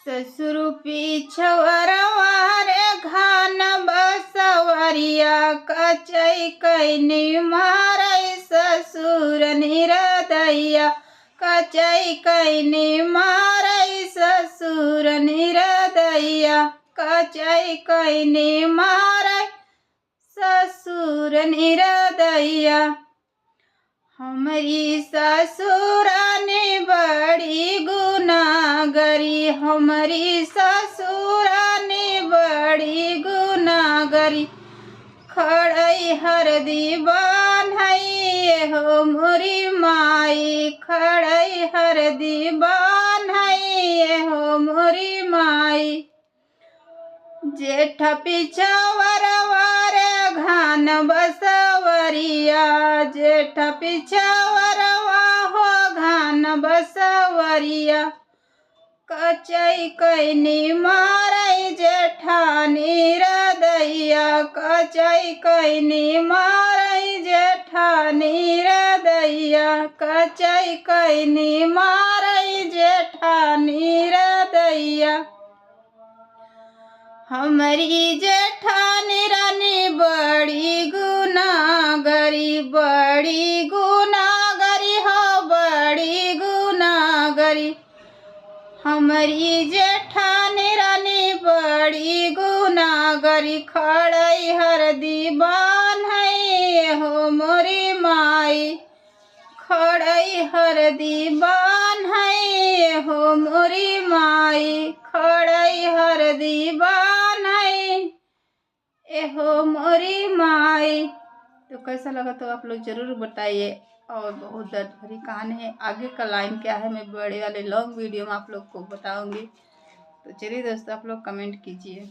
ससुर पिछवरवा रे घान बसवरिया कचई कैनी मारै ससुर निरदैया कचई कैनी मारै ससुर निरदैया कचई कैनी मारै ससुर निरदैया। हमारी ससुरानी बड़ी गुनाहगारी हमारी ससुरानी बड़ी गुनाहगारी खड़ई हरदी बान्हई हो मोरी माई खड़ई हरदी बान्हई हो मोरी माई। जेठ पिछवरवा रे घान बसवरिया जेठ पिछवरवा हो घान बसवरिया कचई कैनी मारै जेठानी रदैया कचई कैनी मारै जेठानी रदैया कचई कैनी मारै जेठानी रदैया। हमारी जेठानी रानी बड़ी गुनाहगारी हो बड़ी गुनाहगारी हमारी जेठानी रानी बड़ी गुनाहगारी खड़ई हरदी बान्हई हो मोरी माई खड़ई हरदी बान्हई हो मोरी माई खड़ई हरदी बान्हई हो मोरी माई। तो कैसा लगा तो आप लोग ज़रूर बताइए और बहुत दर्द भरी कहानी है। आगे का लाइन क्या है मैं बड़े वाले लॉन्ग वीडियो में आप लोग को बताऊंगी। तो चलिए दोस्तों आप लोग कमेंट कीजिए।